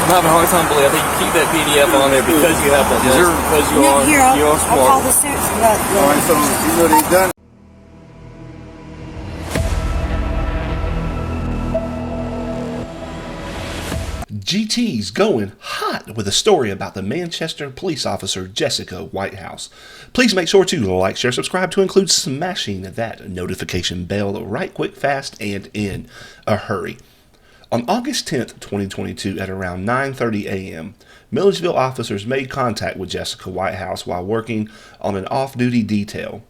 having a hard time believing. I think you keep that PDF on there because you have that list, because you are smart. I'll call the suits. Alright, so you know they're done. GT's going hot with a story about the Manchester police officer Jessica Whitehouse. Please make sure to like, share, subscribe to include smashing that notification bell right quick, fast, and in a hurry. On August 10th, 2022 at around 9:30 a.m., Milledgeville officers made contact with Jessica Whitehouse while working on an off-duty detail.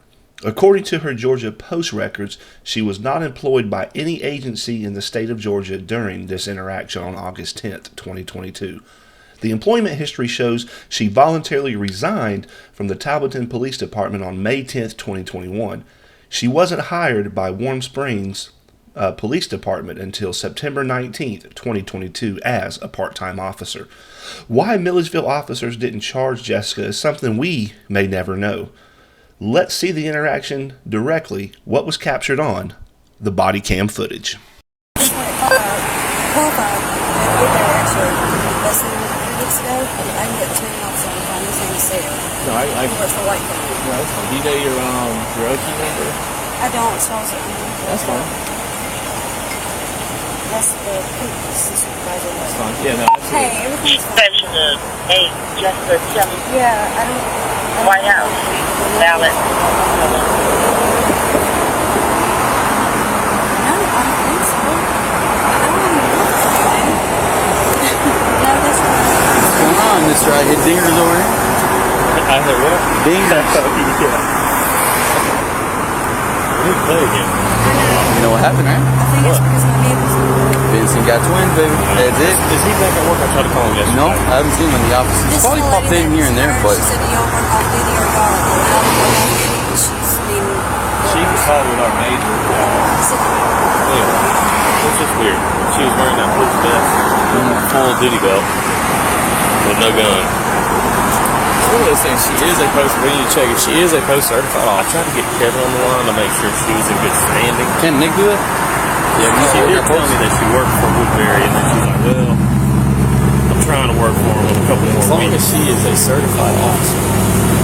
According to her Georgia Post records, she was not employed by any agency in the state of Georgia during this interaction on August 10th, 2022. The employment history shows she voluntarily resigned from the Talbotton Police Department on May 10th, 2021. She wasn't hired by Warm Springs Police Department until September 19th, 2022 as a part-time officer. Why Milledgeville officers didn't charge Jessica is something we may never know. Let's see the interaction directly, what was captured on the body cam footage. No, I work for White County. No, that's fine. Do you know your OT number? I don't, so I was That's fine. That's the supervisor. That's fine. Yeah, no, absolutely. Hey, everything's fine. Hey, Jessica, tell me. Yeah, I don't. White House. Ballot. No, I don't think so. I don't even know this thing. No, that's right. What's going on, Mr. I hit dingers over here? I heard what? Dingers. We play again. You know what happened, right? I think it's because my neighbor's. Vincent got twins, baby. That's it. Is he back at work? I tried to call him yesterday. No, I haven't seen him in the office. He's probably popped in here and there, but She said, you work off duty or y'all. She's been. She was called with our major. Anyway, it's just weird. She was wearing that police vest, full duty belt, with no gun. It's one of those things. She is a post. We need to check if she is a post certified. I tried to get Kevin on the line to make sure she was in good standing. can Nick do it? Yeah, she did tell me that she worked for Woodbury, and then she's like, well, I'm trying to work for her with a couple more. As long as she is a certified officer.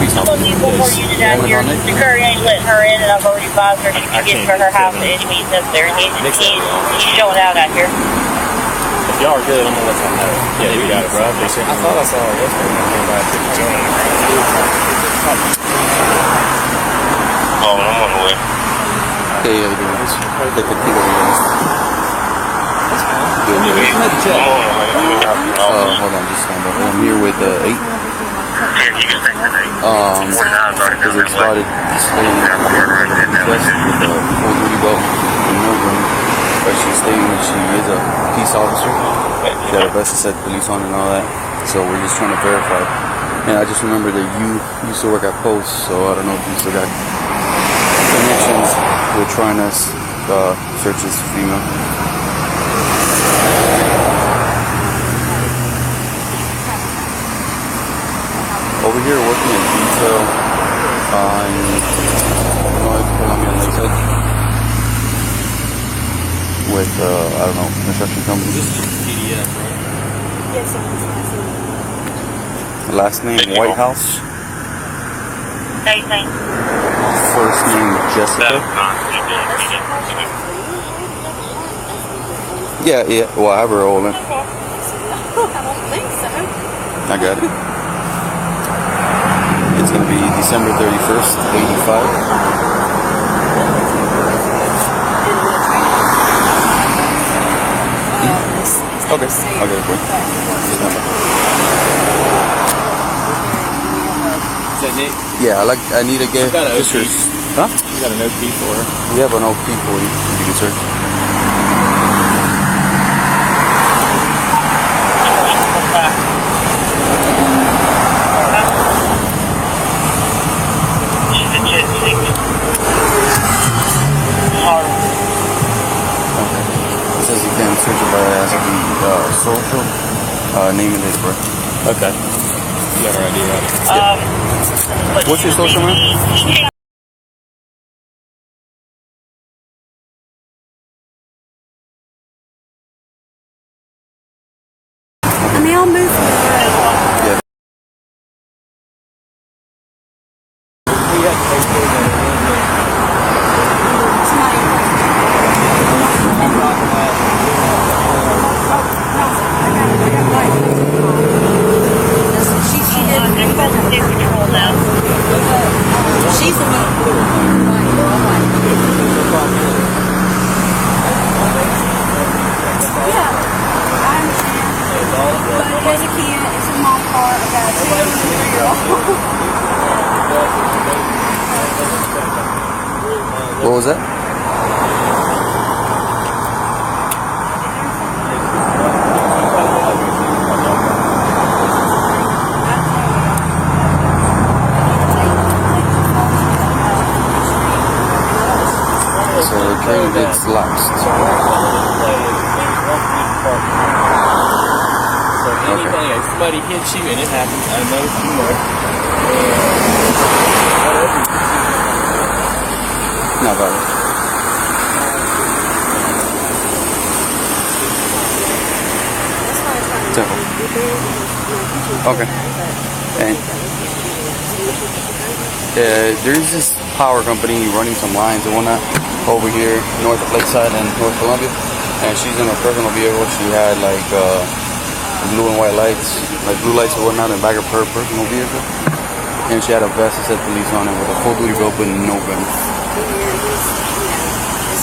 I'm going to need one more unit out here. The courier ain't letting her in, and I've already advised her she can get for her house at any means necessary. He's showing out here. If y'all are good, I'm going to let y'all know. Yeah, you got it, bro. I thought I saw her yesterday when I came by to the Oh, I'm on the way. Hey, how you doing? They could keep over here. Hold on, just stand up. I'm here with 8. Because it started displaying the vest with the full duty belt and no gun. But she's stating that she is a peace officer. She had a vest that said police on and all that. So we're just trying to verify. And I just remember that you used to work at Post, so I don't know if you still got connections with trying to search this female. Over here working in detail on Columbia Lakeside with I don't know, construction company. This is PDF, right? Yes, Last name Whitehouse. Anything. First name Jessica. Yeah. Well, I have her all in. I don't think so. I got it. It's gonna be December 31st, 85. Okay. Okay, cool. Is that Nick? Yeah, I need to get pictures. Huh? You got an OP for her. We have an OP for you. You can search. It says you can search it by asking social, name and date of birth. Okay. You got her ID, right? What's your social, man? A male I'll move from the road. Yeah. She's the one. Yeah, I understand. But as a kid, it's a mom car. I got a 2 and a 3-year-old. What was that? So the train gets lapsed. So anything, if somebody hits you and it happens, I know you know. Not bad. Okay. And there's this power company running some lines and whatnot over here north of Lakeside and North Columbia, and she's in a personal vehicle. She had like blue and white lights, like blue lights and whatnot in the back of her personal vehicle, and she had a vest that said police on it with a full duty belt but no gun.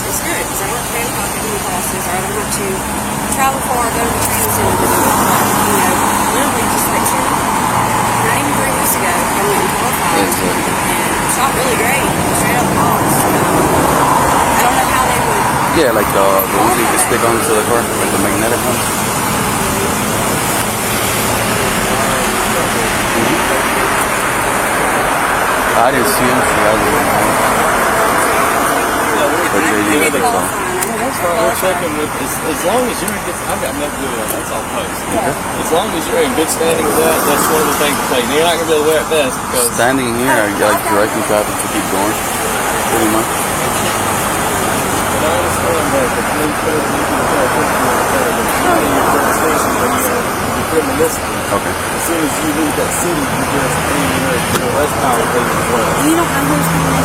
It's good because I work for Hancock at new classes, or I don't have to travel far, go to the training center with literally just like not even 3 weeks ago, I went and qualified and shot really great, straight up box. I don't know how they would. Yeah, like the ones you can stick onto the car, like the magnetic ones. I didn't see him. She hasn't. But yeah, you so. We're checking with as long as you're in good. I've got no good on that's all post. Okay. As long as you're in good standing with that, that's one of the things to take. You're not gonna be able to wear it best because standing here, I like directing traffic to keep going, pretty much. And I understand that the police code you can pay attention to the station when you're criminalistic. Okay. As soon as you leave that city, you just that's power things as well. You don't know who's coming in.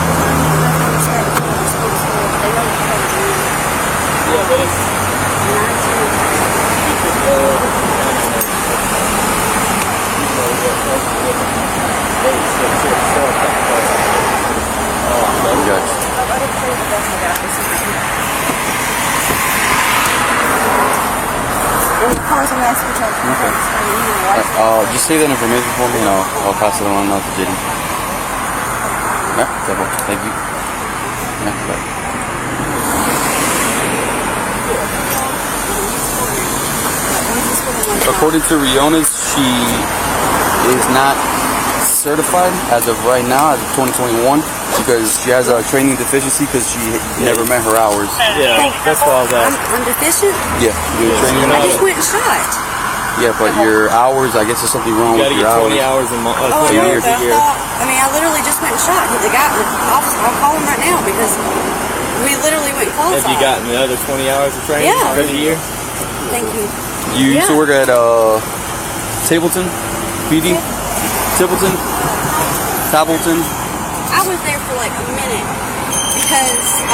They don't know how to do it. Yeah, but it's you could go over just say that information for me and I'll pass it on to JD. Yeah, thank you. Yeah, bye. According to Riona's, she is not certified as of right now, as of 2021, because she has a training deficiency because she never met her hours. Yeah, that's what I was asking. I'm deficient? Yeah, your training. I just went and shot. Yeah, but your hours, I guess there's something wrong with your hours. You gotta get 20 hours a month, 20 years a year. I literally just went and shot. The guy, the officer, I'll call him right now because we literally went and qualified. Have you gotten another 20 hours of training for the year? Thank you. You used to work at Tableton? PD? Tableton? I was there for like a minute because,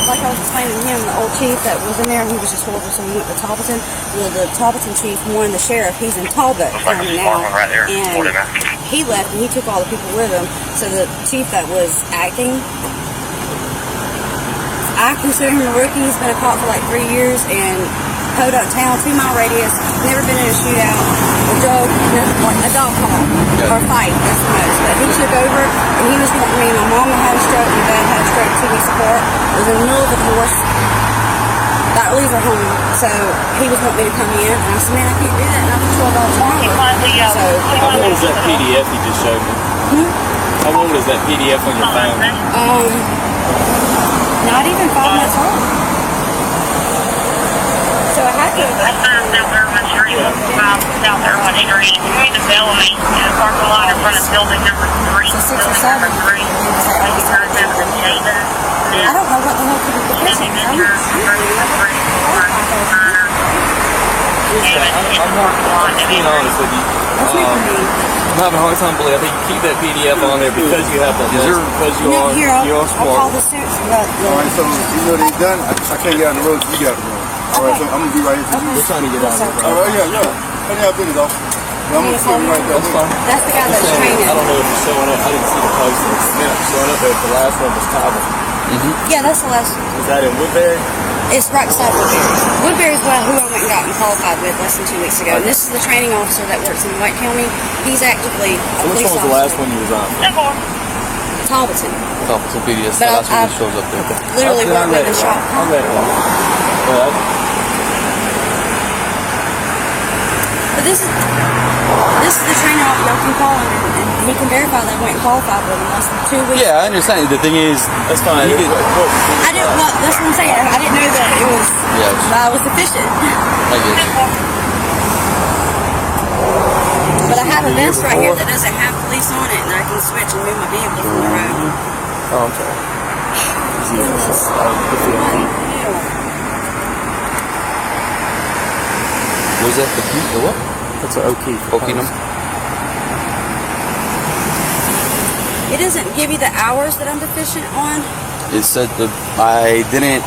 like I was explaining to him, the old chief that was in there, he was just horrible, so we went to Tableton. Well, the Tableton chief warned the sheriff, he's in Talbot County now, and he left and he took all the people with him. So the chief that was acting, I consider him a rookie. He's been a cop for like 3 years and Podunk town, 2-mile radius, never been in a shootout, a dog call, or fight, that's the most. But he took over and he was wanting me. My mom had a stroke, my dad had a stroke, 2 weeks apart. I was in the middle of a divorce. Got to leave her home. So he was wanting me to come in, and I said, man, I can't do that, not for $12 an hour. So, how old is that PDF you just showed me? How old is that PDF on your phone? Not even 5 months old. So I had to. South Irwin Street, South Irwin Street, between the Bellamy and the parking lot in front of building number 3. So 6 or 7. I don't know what the hell could be the difference. being honest with you. I'm having a hard time believing. I think you keep that PDF on there because you have that. Because you are smart. I'll call the students. Alright, so you know they're done. I can't get out of the road. You get out of the road. Alright, so I'm gonna be right here. We're trying to get out of the road. Alright, yeah. I didn't have business, officer. I'm gonna stay right there. That's fine. That's the guy that's training. I don't know if it's showing up. I didn't see the post. It's showing up there. The last one was Tyler. Yeah, that's the last one. Is that in Woodbury? It's right beside Woodbury. Woodbury is who I went and got qualified with less than 2 weeks ago. And this is the training officer that works in White County. He's actively a So which police one was the last one you was on? Talbotton. Talbotton PDS. But That's what shows up there. Literally worked with the shop. I'll let it roll. Well, But this is the training officer y'all can call him, and he can verify that I went and qualified with him less than 2 weeks. Yeah, I understand. The thing is, that's fine. I didn't. Well, that's what I'm saying. I didn't know that it was. Yeah. I was deficient. I get you. But I have a vest right here that doesn't have police on it, and I can switch and move my vehicle from the road. Oh, okay. Was that the what? That's an O'Keefe. O'Keefe. It doesn't give you the hours that I'm deficient on. It said that I didn't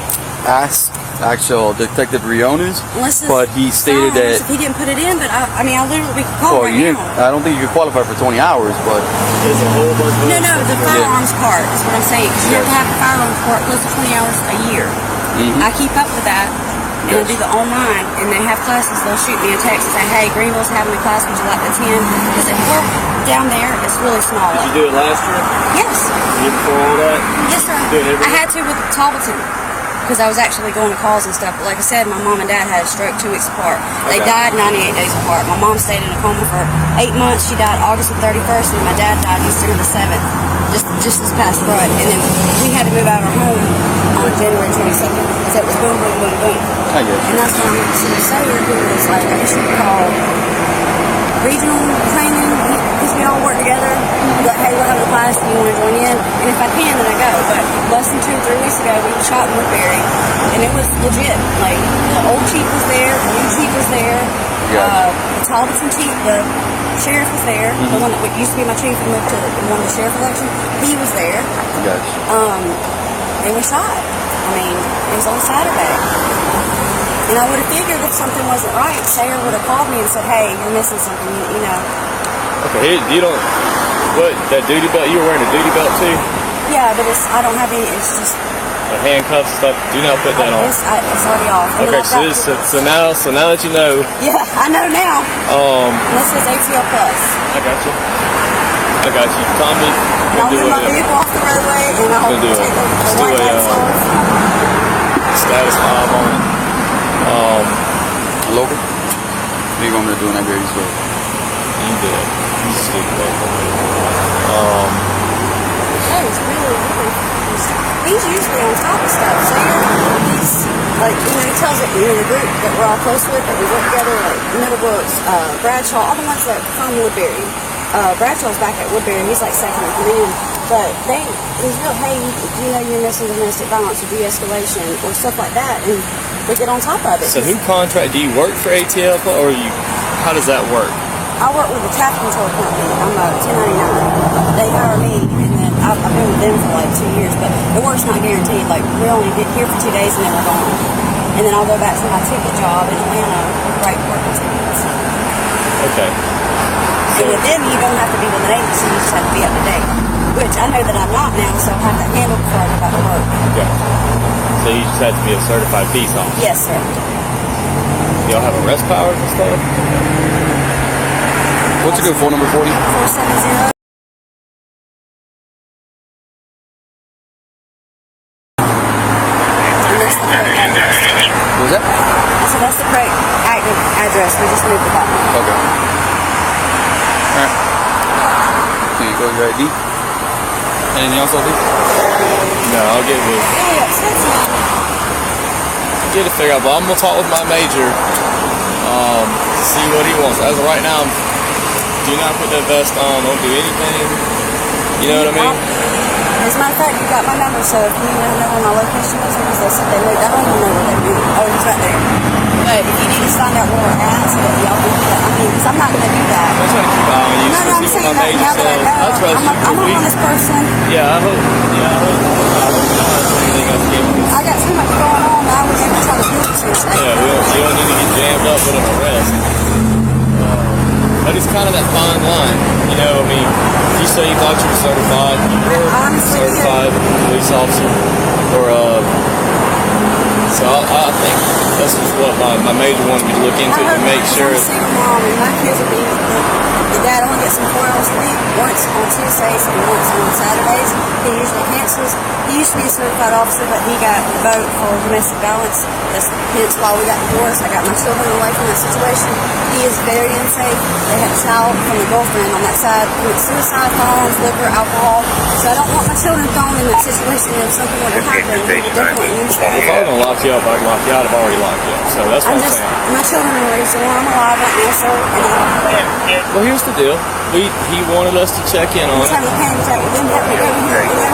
ask actual Detective Riones, but he stated that if he didn't put it in, but I mean, I literally we could call right now. I don't think you could qualify for 20 hours, but there's a whole bunch of No, the firearms part is what I'm saying. You have to have a firearms part close to 20 hours a year. I keep up with that, and I do the online, and they have classes. They'll shoot me a text and say, "Hey, Greenville's having a class. Would you like to attend?" Because it work down there, it's really small. Did you do it last year? Yes. You before all that? Yes, sir. I had to with Talbotton because I was actually going to calls and stuff. But like I said, my mom and dad had a stroke 2 weeks apart. They died 98 days apart. My mom stayed in a coma for 8 months. She died August the 31st, and my dad died December the 7th, just this past month. And then we had to move out of our home on January 22nd. So it was boom, boom, boom, boom. I get you. And that's why I'm sitting Sayer, who was like, I guess you could call regional training, because we all work together. Like, hey, we're having a class, do you want to join in? And if I can, then I go. But less than 2 or 3 weeks ago, we shot in Woodbury, and it was legit. Like, the old chief was there, the new chief was there, the Talbotton chief, the sheriff was there, the one that used to be my chief and moved to won the sheriff election, he was there. Gotcha. And we shot. I mean, it was on Saturday. And I would have figured if something wasn't right, Sarah would have called me and said, "Hey, you're missing something," you know. Okay, you don't. What, that duty belt? You were wearing a duty belt too? Yeah, but I don't have any. It's just the handcuffs stuff. Do not put that on. It's already off. Okay, so now that you know. Yeah, I know now. This is ATL Plus. I got you. Tommy, I'll move my vehicle off the roadway, and I'll take the white lights off. Status 5 on it. Local? What do you want me to do when I get these work? You did. You stupid. He's really. He's usually on top of stuff. So he's like, he tells it, the group that we're all close with, that we work together, like Middlebrooks, Bradshaw, all the ones that from Woodbury. Bradshaw's back at Woodbury. He's like second in command. But he's real, hey, you're missing domestic violence or de-escalation or stuff like that, and we get on top of it. So do you work for ATL, or how does that work? I work with a traffic control company. I'm a 1099. They hire me, and then I've been with them for like 2 years, but the work's not guaranteed. Like, we only get here for 2 days and then we're gone. And then I'll go back to my ticket job in Atlanta, write working tickets. Okay. And with them, you don't have to be with an agency, you just have to be up to date. Which I know that I'm not now, so I have to handle before I go back to work. Okay. So you just have to be a certified peace officer? Yes, sir. Y'all have arrest powers and stuff? What's a good phone number for you? 470. What was that? So that's the correct active address. We just moved the button. Okay. Alright. Here you go, your ID. Anything else, LD? No, I'll get with. Get it figured out, but I'm gonna talk with my major. See what he wants. As of right now, do not put that vest on. Don't do anything. You know what I mean? As a matter of fact, you got my number, so if you need to know where my location is, because they said they moved, I don't even know where they moved. Oh, he's right there. But if you need to find out where we're at, major now that I said, know, I trust you. I'm an honest person. Yeah, I hope you don't have anything else to I got too much going on that I would never try to do it to you. Yeah, you don't need to get jammed up with an arrest. But it's kind of that fine line. You know, I mean, if you say you thought you were certified, you were certified police officer, or so I think that's just what my major wanted me to look into to make sure. I'm a single mom, and my kids will be. The dad only gets them 4 hours a week, once on Tuesdays and once on Saturdays. He usually cancels. He used to be a certified officer, but he got revoked for domestic violence. That's hence why we got divorced. I got my children away from that situation. He is very unsafe. They had a child from the girlfriend on that side, committed suicide, firearms, liquor, alcohol. So I don't want my children thrown in that situation. If something were to happen, he would definitely use that. If I was gonna lock you up, I'd lock you out. I've already locked you up. So that's what I'm saying. My children are raised one. I'm alive right now, so. Well, here's the deal. He wanted us to check in on it. Anytime you can, we didn't have to go here, you know.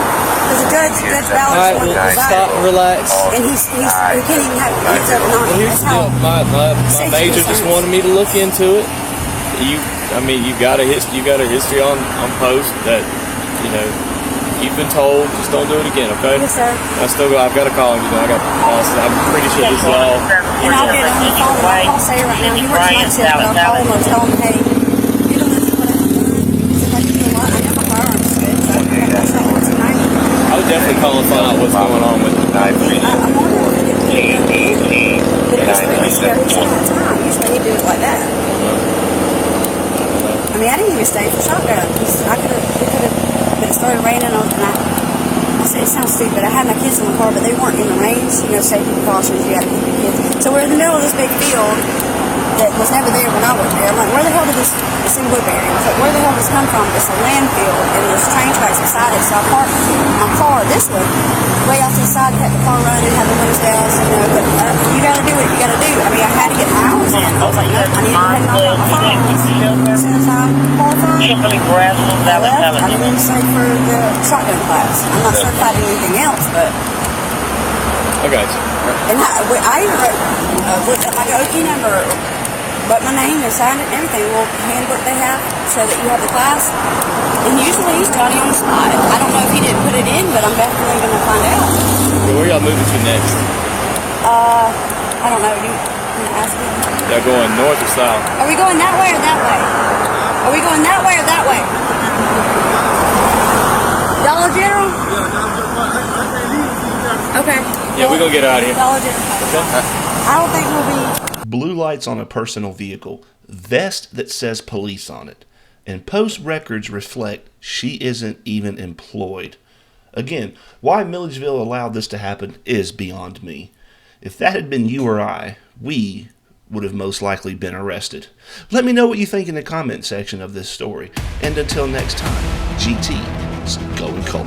Because the Judge Ballard's All right, well, stop and relax. And he can't even have hands up and on. Well, here's the deal. My major just wanted me to look into it. You've got a history on post that, you know, you've been told, just don't do it again, okay? Yes, sir. I've got to call him. You know, I got policy. I'm pretty sure this is all. And I'll get on the phone. I'll call Sarah right now. He works night shift, but I'll call him and tell him, hey, you don't know what I've done. Because if I do a lot, I know my firearms good. So that's not what's tonight. I would definitely call and find out what's going on with it. I'm wondering if it did. But it was 3 weeks ago. He said that time. Usually he'd do it like that. I mean, I didn't even stay for shotgun. We could have, but it started raining on tonight. I said, it sounds stupid. I had my kids in the car, but they weren't in the range. You know, safety precautions, you got to keep your kids. So we're in the middle of this big field that was never there when I worked there. I'm like, where the hell did this, it's in Woodbury. I was like, where the hell did this come from? It's a landfill, and there's train tracks beside it. So I parked my car this way off to the side, kept the car running, had the windows down, so, you know, but you got to do what you got to do. I mean, I had to get my hours in. I was like, no, I need to head off my phone. As soon as I qualified, I left. I didn't even say for the shotgun class. I'm not certified in anything else, but. I got you. And I even looked up my OT number, but my name and signed it and everything. Well, handbook they have so that you have the class. And usually he's Johnny on the spot. I don't know if he didn't put it in, but I'm definitely going to find out. So where y'all moving to next? I don't know. You want to ask me? Y'all going north or south? Are we going that way or that way? Are we going that way or that way? Dollar General? Okay. Yeah, we're going to get out of here. Dollar General. Okay. I don't think we'll be... Blue lights on a personal vehicle, vest that says police on it, and post records reflect she isn't even employed. Again, why Milledgeville allowed this to happen is beyond me. If that had been you or I, we would have most likely been arrested. Let me know what you think in the comment section of this story. And until next time, GT's going cold.